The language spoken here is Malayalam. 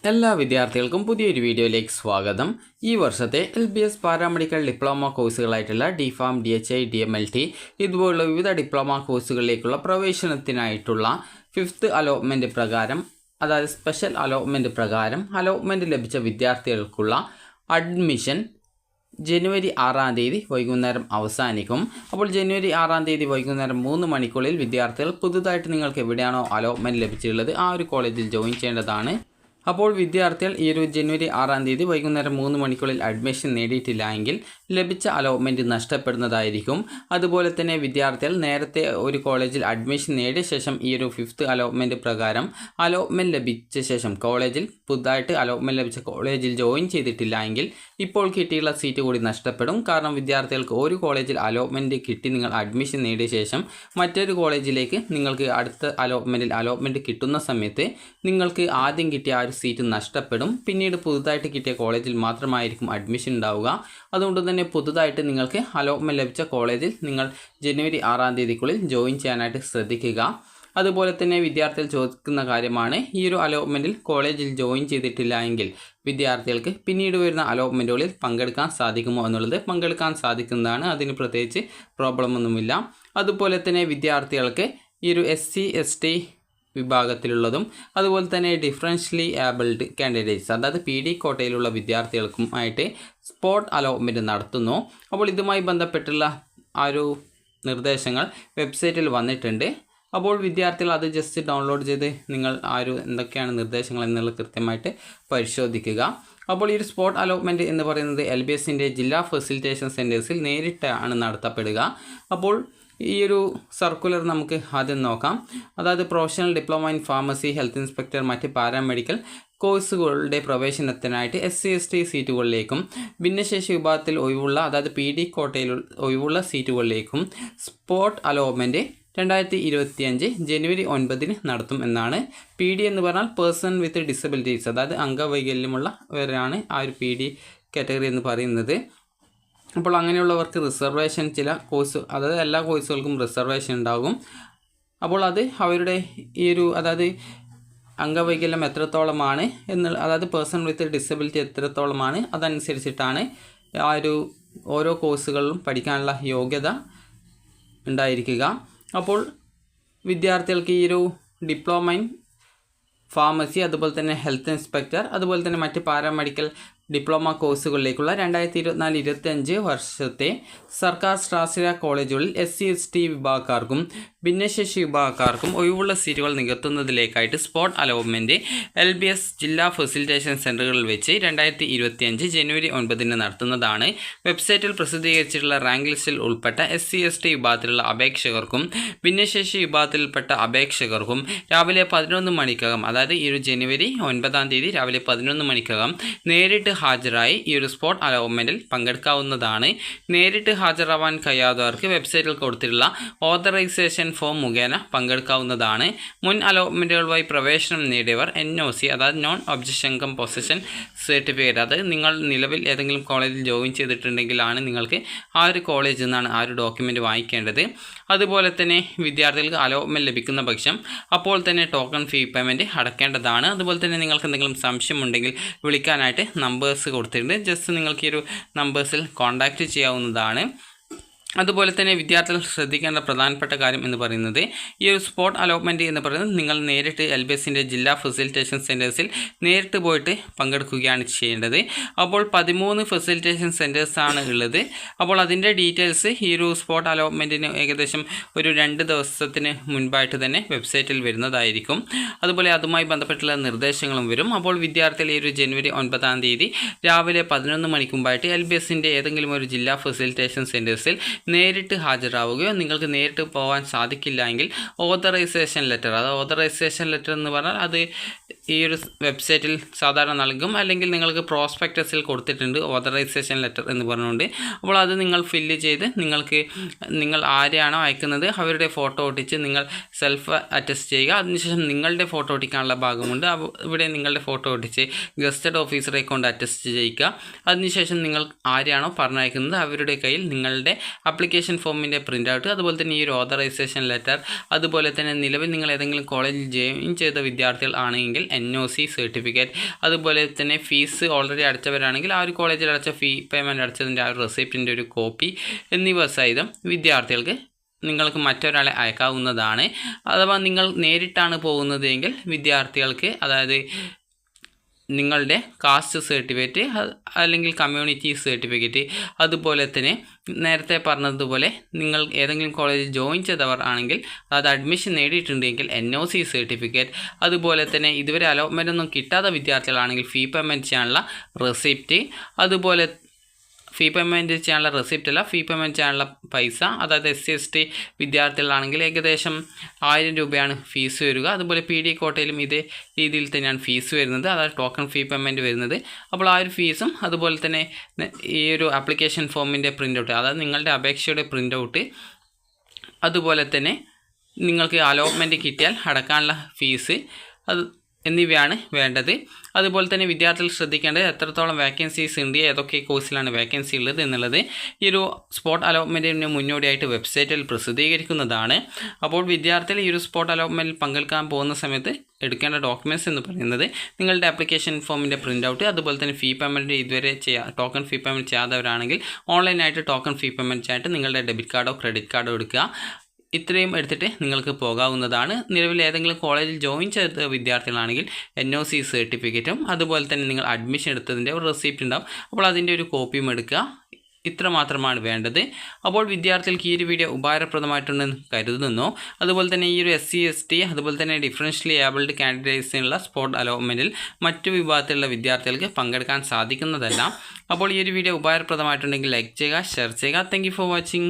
എല്ലാ വിദ്യാർത്ഥികൾക്കും പുതിയൊരു വീഡിയോയിലേക്ക് സ്വാഗതം. ഈ വർഷത്തെ LBS പാരാമെഡിക്കൽ ഡിപ്ലോമ കോഴ്സുകളായിട്ടുള്ള DPharm, DHI, DMLT ഇതുപോലുള്ള വിവിധ ഡിപ്ലോമ കോഴ്സുകളിലേക്കുള്ള പ്രവേശനത്തിനായിട്ടുള്ള 5th അലോട്ട്മെൻറ്റ് പ്രകാരം, അതായത് സ്പെഷ്യൽ അലോട്ട്മെൻറ്റ് പ്രകാരം അലോട്ട്മെൻറ്റ് ലഭിച്ച വിദ്യാർത്ഥികൾക്കുള്ള അഡ്മിഷൻ ജനുവരി 6-ാം തീയതി വൈകുന്നേരം അവസാനിക്കും. അപ്പോൾ ജനുവരി 6-ാം തീയതി വൈകുന്നേരം 3 മണിക്കുള്ളിൽ വിദ്യാർത്ഥികൾ പുതുതായിട്ട് നിങ്ങൾക്ക് എവിടെയാണോ അലോട്ട്മെൻറ്റ് ലഭിച്ചിട്ടുള്ളത് ആ ഒരു കോളേജിൽ ജോയിൻ ചെയ്യേണ്ടതാണ്. അപ്പോൾ വിദ്യാർത്ഥികൾ ഈ ഒരു ജനുവരി 6-ാം തീയതി വൈകുന്നേരം 3 മണിക്കുള്ളിൽ അഡ്മിഷൻ നേടിയിട്ടില്ല എങ്കിൽ ലഭിച്ച അലോട്ട്മെൻറ്റ് നഷ്ടപ്പെടുന്നതായിരിക്കും. അതുപോലെ തന്നെ വിദ്യാർത്ഥികൾ നേരത്തെ ഒരു കോളേജിൽ അഡ്മിഷൻ നേടിയ ശേഷം ഈ ഒരു 5th അലോട്ട്മെൻറ്റ് പ്രകാരം അലോട്ട്മെൻറ്റ് ലഭിച്ച ശേഷം കോളേജിൽ പുതുതായിട്ട് അലോട്ട്മെൻറ്റ് ലഭിച്ച കോളേജിൽ ജോയിൻ ചെയ്തിട്ടില്ല എങ്കിൽ ഇപ്പോൾ കിട്ടിയുള്ള സീറ്റ് കൂടി നഷ്ടപ്പെടും. കാരണം വിദ്യാർത്ഥികൾക്ക് ഒരു കോളേജിൽ അലോട്ട്മെൻറ്റ് കിട്ടി നിങ്ങൾ അഡ്മിഷൻ നേടിയ ശേഷം മറ്റൊരു കോളേജിലേക്ക് നിങ്ങൾക്ക് അടുത്ത അലോട്ട്മെൻറ്റ് കിട്ടുന്ന സമയത്ത് നിങ്ങൾക്ക് ആദ്യം കിട്ടിയ ആ ഒരു സീറ്റ് നഷ്ടപ്പെടും. പിന്നീട് പുതുതായിട്ട് കിട്ടിയ കോളേജിൽ മാത്രമായിരിക്കും അഡ്മിഷൻ ഉണ്ടാവുക. അതുകൊണ്ട് തന്നെ പുതുതായിട്ട് നിങ്ങൾക്ക് അലോട്ട്മെൻറ്റ് ലഭിച്ച കോളേജിൽ നിങ്ങൾ ജനുവരി 6-ാം തീയതിക്കുള്ളിൽ ജോയിൻ ചെയ്യാനായിട്ട് ശ്രദ്ധിക്കുക. അതുപോലെ തന്നെ വിദ്യാർത്ഥികൾ ചോദിക്കുന്ന കാര്യമാണ്, ഈ ഒരു അലോട്ട്മെൻറ്റിൽ കോളേജിൽ ജോയിൻ ചെയ്തിട്ടില്ല എങ്കിൽ വിദ്യാർത്ഥികൾക്ക് പിന്നീട് വരുന്ന അലോട്ട്മെൻറ്റുകളിൽ പങ്കെടുക്കാൻ സാധിക്കുമോ എന്നുള്ളത്. പങ്കെടുക്കാൻ സാധിക്കുന്നതാണ്, അതിന് പ്രത്യേകിച്ച് പ്രോബ്ലമൊന്നുമില്ല. അതുപോലെ തന്നെ വിദ്യാർത്ഥികൾക്ക് ഈ ഒരു SC ST വിഭാഗത്തിലുള്ളതും അതുപോലെ തന്നെ ഡിഫറൻഷ്യലി ഏബിൾഡ് കാൻഡിഡേറ്റ്സ്, അതായത് PD കോട്ടയിലുള്ള വിദ്യാർത്ഥികൾക്കുമായിട്ട് സ്പോട്ട് അലോട്ട്മെൻറ്റ് നടത്തുന്നു. അപ്പോൾ ഇതുമായി ബന്ധപ്പെട്ടുള്ള ആ ഒരു നിർദ്ദേശങ്ങൾ വെബ്സൈറ്റിൽ വന്നിട്ടുണ്ട്. അപ്പോൾ വിദ്യാർത്ഥികൾ അത് ജസ്റ്റ് ഡൗൺലോഡ് ചെയ്ത് നിങ്ങൾ ആ ഒരു എന്തൊക്കെയാണ് നിർദ്ദേശങ്ങൾ എന്നുള്ളത് കൃത്യമായിട്ട് പരിശോധിക്കുക. അപ്പോൾ ഈ ഒരു സ്പോട്ട് അലോട്ട്മെൻറ്റ് എന്ന് പറയുന്നത് LBSൻ്റെ ജില്ലാ ഫെസിലിറ്റേഷൻ സെൻറ്റേഴ്സിൽ നേരിട്ടാണ് നടത്തപ്പെടുക. അപ്പോൾ ഈ ഒരു സർക്കുലർ നമുക്ക് ആദ്യം നോക്കാം. അതായത് professional diploma in pharmacy, health inspector, മറ്റ് പാരാമെഡിക്കൽ കോഴ്സുകളുടെ പ്രവേശനത്തിനായിട്ട് SC ST സീറ്റുകളിലേക്കും ഭിന്നശേഷി വിഭാഗത്തിൽ ഒഴിവുള്ള, അതായത് PD കോട്ടയിൽ ഒഴിവുള്ള സീറ്റുകളിലേക്കും സ്പോട്ട് അലോട്ട്മെൻറ്റ് 2025 ജനുവരി 9-ന് നടത്തും എന്നാണ്. PD എന്ന് പറഞ്ഞാൽ പേഴ്സൺ വിത്ത് ഡിസബിലിറ്റീസ്, അതായത് അംഗവൈകല്യമുള്ളവരാണ് ആ ഒരു PD കാറ്റഗറി എന്ന് പറയുന്നത്. അപ്പോൾ അങ്ങനെയുള്ളവർക്ക് റിസർവേഷൻ ചില കോഴ്സ്, അതായത് എല്ലാ കോഴ്സുകൾക്കും റിസർവേഷൻ ഉണ്ടാകും. അപ്പോൾ അത് അവരുടെ ഈ ഒരു, അതായത് അംഗവൈകല്യം എത്രത്തോളമാണ് അതായത് പേഴ്സൺ വിത്ത് ഡിസബിലിറ്റി എത്രത്തോളമാണ് അതനുസരിച്ചിട്ടാണ് ആ ഒരു ഓരോ കോഴ്സുകളിലും പഠിക്കാനുള്ള യോഗ്യത ഉണ്ടായിരിക്കുക. അപ്പോൾ വിദ്യാർത്ഥികൾക്ക് ഈ ഒരു ഡിപ്ലോമ ഇൻ ഫാർമസി, അതുപോലെ തന്നെ ഹെൽത്ത് ഇൻസ്പെക്ടർ, അതുപോലെ തന്നെ മറ്റ് പാരാമെഡിക്കൽ ഡിപ്ലോമ കോഴ്സുകളിലേക്കുള്ള 2024-25 വർഷത്തെ സർക്കാർ സ്വാശ്രയ കോളേജുകളിൽ SC ST വിഭാഗക്കാർക്കും ഭിന്നശേഷി വിഭാഗക്കാർക്കും ഒഴിവുള്ള സീറ്റുകൾ നികത്തുന്നതിലേക്കായിട്ട് സ്പോട്ട് അലോട്ട്മെൻറ്റ് LBS ജില്ലാ ഫെസിലിറ്റേഷൻ സെൻറ്ററുകളിൽ വെച്ച് 2025 ജനുവരി 9-ന് നടത്തുന്നതാണ്. വെബ്സൈറ്റിൽ പ്രസിദ്ധീകരിച്ചിട്ടുള്ള റാങ്ക് ലിസ്റ്റിൽ ഉൾപ്പെട്ട SC ST വിഭാഗത്തിലുള്ള അപേക്ഷകർക്കും ഭിന്നശേഷി വിഭാഗത്തിൽപ്പെട്ട അപേക്ഷകർക്കും രാവിലെ 11 മണിക്കകം, അതായത് ഈ ഒരു ജനുവരി 9-ാം തീയതി രാവിലെ 11 മണിക്കകം നേരിട്ട് ഹാജരായി ഈ ഒരു സ്പോട്ട് അലോട്ട്മെൻറ്റിൽ പങ്കെടുക്കാവുന്നതാണ്. നേരിട്ട് ഹാജരാവാൻ കഴിയാത്തവർക്ക് വെബ്സൈറ്റിൽ കൊടുത്തിട്ടുള്ള ഓതറൈസേഷൻ ഫോം മുഖേന പങ്കെടുക്കാവുന്നതാണ്. മുൻ അലോട്ട്മെൻറ്റുകളുമായി പ്രവേശനം നേടിയവർ NOC, അതായത് non objection cum possession certificate, അത് നിങ്ങൾ നിലവിൽ ഏതെങ്കിലും കോളേജിൽ ജോയിൻ ചെയ്തിട്ടുണ്ടെങ്കിലാണ് നിങ്ങൾക്ക് ആ ഒരു കോളേജിൽ നിന്നാണ് ആ ഒരു ഡോക്യുമെൻറ്റ് വാങ്ങിക്കേണ്ടത്. അതുപോലെ തന്നെ വിദ്യാർത്ഥികൾക്ക് അലോട്ട്മെൻറ്റ് ലഭിക്കുന്ന പക്ഷം അപ്പോൾ തന്നെ ടോക്കൺ ഫീ പേയ്മെൻറ്റ് അടയ്ക്കേണ്ടതാണ്. അതുപോലെ തന്നെ നിങ്ങൾക്ക് എന്തെങ്കിലും സംശയമുണ്ടെങ്കിൽ വിളിക്കാനായിട്ട് നമ്പേഴ്സ് കൊടുത്തിട്ടുണ്ട്. ജസ്റ്റ് നിങ്ങൾക്ക് ഈ ഒരു നമ്പേഴ്സിൽ കോൺടാക്റ്റ് ചെയ്യാവുന്നതാണ്. അതുപോലെ തന്നെ വിദ്യാർത്ഥികൾ ശ്രദ്ധിക്കേണ്ട പ്രധാനപ്പെട്ട കാര്യം എന്ന് പറയുന്നത്, ഈ ഒരു സ്പോട്ട് അലോട്ട്മെൻറ്റ് എന്ന് പറയുന്നത് നിങ്ങൾ നേരിട്ട് LBSൻ്റെ ജില്ലാ ഫെസിലിറ്റേഷൻ സെൻറ്റേഴ്സിൽ നേരിട്ട് പോയിട്ട് പങ്കെടുക്കുകയാണ് ചെയ്യേണ്ടത്. അപ്പോൾ 13 ഫെസിലിറ്റേഷൻ സെൻറ്റേഴ്സാണ് ഉള്ളത്. അപ്പോൾ അതിൻ്റെ ഡീറ്റെയിൽസ് ഈ ഒരു സ്പോട്ട് അലോട്ട്മെൻറ്റിന് ഏകദേശം ഒരു 2 ദിവസത്തിന് മുൻപായിട്ട് തന്നെ വെബ്സൈറ്റിൽ വരുന്നതായിരിക്കും. അതുപോലെ അതുമായി ബന്ധപ്പെട്ടുള്ള നിർദ്ദേശങ്ങളും വരും. അപ്പോൾ വിദ്യാർത്ഥികൾ ഈ ഒരു ജനുവരി 9-ാം തീയതി രാവിലെ 11 മണിക്ക് മുമ്പായിട്ട് LBSൻ്റെ ഏതെങ്കിലും ഒരു ജില്ലാ ഫെസിലിറ്റേഷൻ സെൻറ്റേഴ്സിൽ നേരിട്ട് ഹാജരാവുകയോ, നിങ്ങൾക്ക് നേരിട്ട് പോകാൻ സാധിക്കില്ല എങ്കിൽ ഓതറൈസേഷൻ ലെറ്റർ, അത് ഓതറൈസേഷൻ ലെറ്റർ എന്ന് പറഞ്ഞാൽ അത് ഈ ഒരു വെബ്സൈറ്റിൽ സാധാരണ നൽകും. അല്ലെങ്കിൽ നിങ്ങൾക്ക് പ്രോസ്പെക്ടസിൽ കൊടുത്തിട്ടുണ്ട് ഓതറൈസേഷൻ ലെറ്റർ എന്ന് പറഞ്ഞുകൊണ്ട്. അപ്പോൾ അത് നിങ്ങൾ ഫില്ല് ചെയ്ത് നിങ്ങൾ ആരെയാണോ അയക്കുന്നത് അവരുടെ ഫോട്ടോ ഒട്ടിച്ച് നിങ്ങൾ സെൽഫ് അറ്റസ്റ്റ് ചെയ്യുക. അതിനുശേഷം നിങ്ങളുടെ ഫോട്ടോ ഒട്ടിക്കാനുള്ള ഭാഗമുണ്ട്, ഇവിടെ നിങ്ങളുടെ ഫോട്ടോ ഒട്ടിച്ച് ഗസ്റ്റഡ് ഓഫീസറെ കൊണ്ട് അറ്റസ്റ്റ് ചെയ്യിക്കുക. അതിനുശേഷം നിങ്ങൾ ആരെയാണോ പറഞ്ഞയക്കുന്നത് അവരുടെ കയ്യിൽ നിങ്ങളുടെ ആപ്ലിക്കേഷൻ ഫോമിൻ്റെ പ്രിൻ്റ് ഔട്ട്, അതുപോലെ തന്നെ ഈ ഒരു ഓതറൈസേഷൻ ലെറ്റർ, അതുപോലെ തന്നെ നിലവിൽ നിങ്ങൾ ഏതെങ്കിലും കോളേജിൽ ജോയിൻ ചെയ്ത വിദ്യാർത്ഥികൾ ആണെങ്കിൽ NOC സർട്ടിഫിക്കറ്റ്, അതുപോലെ തന്നെ ഫീസ് ഓൾറെഡി അടച്ചവരാണെങ്കിൽ ആ ഒരു കോളേജിൽ അടച്ച ഫീ പേയ്മെൻറ്റ് അടച്ചതിൻ്റെ ആ ഒരു റെസിപ്റ്റിൻ്റെ ഒരു കോപ്പി എന്നിവ സഹിതം വിദ്യാർത്ഥികൾക്ക് നിങ്ങൾക്ക് മറ്റൊരാളെ അയക്കാവുന്നതാണ്. അഥവാ നിങ്ങൾ നേരിട്ടാണ് പോകുന്നതെങ്കിൽ വിദ്യാർത്ഥികൾക്ക്, അതായത് നിങ്ങളുടെ കാസ്റ്റ് സർട്ടിഫിക്കറ്റ് അല്ലെങ്കിൽ കമ്മ്യൂണിറ്റി സർട്ടിഫിക്കറ്റ്, അതുപോലെ തന്നെ നേരത്തെ പറഞ്ഞതുപോലെ നിങ്ങൾ ഏതെങ്കിലും കോളേജിൽ ജോയിൻ ചെയ്തവർ ആണെങ്കിൽ അത് അഡ്മിഷൻ നേടിയിട്ടുണ്ടെങ്കിൽ NOC സർട്ടിഫിക്കറ്റ്, അതുപോലെ തന്നെ ഇതുവരെ അലോട്ട്മെൻ്റ് ഒന്നും കിട്ടാത്ത വിദ്യാർത്ഥികളാണെങ്കിൽ ഫീ പേയ്മെൻറ്റ് ചെയ്യാനുള്ള റെസിപ്റ്റ്, അതുപോലെ ഫീ പേയ്മെൻറ്റ് ചെയ്യാനുള്ള റെസിപ്റ്റ് അല്ല, ഫീ പേയ്മെൻറ്റ് ചെയ്യാനുള്ള പൈസ, അതായത് SC/ST വിദ്യാർത്ഥികളാണെങ്കിൽ ഏകദേശം 1000 രൂപയാണ് ഫീസ് വരിക. അതുപോലെ PD കോട്ടയിലും ഇതേ രീതിയിൽ തന്നെയാണ് ഫീസ് വരുന്നത്, അതായത് ടോക്കൺ ഫീ പേയ്മെൻറ്റ് വരുന്നത്. അപ്പോൾ ആ ഒരു ഫീസും അതുപോലെ തന്നെ ഈ ഒരു ആപ്ലിക്കേഷൻ ഫോമിൻ്റെ പ്രിൻ്റ് ഔട്ട്, അതായത് നിങ്ങളുടെ അപേക്ഷയുടെ പ്രിൻ്റ് ഔട്ട്, അതുപോലെ തന്നെ നിങ്ങൾക്ക് അലോട്ട്മെൻറ്റ് കിട്ടിയാൽ അടക്കാനുള്ള ഫീസ് എന്നിവയാണ് വേണ്ടത്. അതുപോലെ തന്നെ വിദ്യാർത്ഥികൾ ശ്രദ്ധിക്കേണ്ടത് എത്രത്തോളം വേക്കൻസീസ് ഉണ്ട്, ഏതൊക്കെ കോഴ്സിലാണ് വേക്കൻസി ഉള്ളത് എന്നുള്ളത് ഈ ഒരു സ്പോട്ട് അലോട്ട്മെൻറ്റിന് മുന്നോടിയായിട്ട് വെബ്സൈറ്റിൽ പ്രസിദ്ധീകരിക്കുന്നതാണ്. അപ്പോൾ വിദ്യാർത്ഥികൾ ഈ ഒരു സ്പോട്ട് അലോട്ട്മെൻറ്റിൽ പങ്കെടുക്കാൻ പോകുന്ന സമയത്ത് എടുക്കേണ്ട ഡോക്യുമെൻറ്റ്സ് എന്ന് പറയുന്നത് നിങ്ങളുടെ ആപ്ലിക്കേഷൻ ഫോമിൻ്റെ പ്രിൻ്റ് ഔട്ട്, അതുപോലെ തന്നെ ഫീ പേയ്മെൻറ്റ് ഇതുവരെ ടോക്കൺ ഫീ പേയ്മെൻറ്റ് ചെയ്യാത്തവരാണെങ്കിൽ ഓൺലൈനായിട്ട് ടോക്കൺ ഫീ പേയ്മെൻറ്റ് ആയിട്ട് നിങ്ങളുടെ ഡെബിറ്റ് കാർഡോ ക്രെഡിറ്റ് കാർഡോ എടുക്കുക. ഇത്രയും എടുത്തിട്ട് നിങ്ങൾക്ക് പോകാവുന്നതാണ്. നിലവിൽ ഏതെങ്കിലും കോളേജിൽ ജോയിൻ ചെയ്ത വിദ്യാർത്ഥികളാണെങ്കിൽ NOC സർട്ടിഫിക്കറ്റും അതുപോലെ തന്നെ നിങ്ങൾ അഡ്മിഷൻ എടുത്തതിൻ്റെ ഒരു റെസിപ്റ്റ് ഉണ്ടാവും, അപ്പോൾ അതിൻ്റെ ഒരു കോപ്പിയും എടുക്കുക. ഇത്ര മാത്രമാണ് വേണ്ടത്. അപ്പോൾ വിദ്യാർത്ഥികൾക്ക് ഈ ഒരു വീഡിയോ ഉപകാരപ്രദമായിട്ടുണ്ടെന്ന് കരുതുന്നു. അതുപോലെ തന്നെ ഈ ഒരു SC/ST അതുപോലെ തന്നെ ഡിഫറൻഷ്യലി ഏബിൾഡ് കാൻഡിഡേറ്റ്സിനുള്ള സ്പോട്ട് അലോട്ട്മെൻറ്റിൽ മറ്റു വിഭാഗത്തിലുള്ള വിദ്യാർത്ഥികൾക്ക് പങ്കെടുക്കാൻ സാധിക്കുന്നതല്ല. അപ്പോൾ ഈ ഒരു വീഡിയോ ഉപകാരപ്രദമായിട്ടുണ്ടെങ്കിൽ ലൈക്ക് ചെയ്യുക, ഷെയർ ചെയ്യുക. Thank you for watching.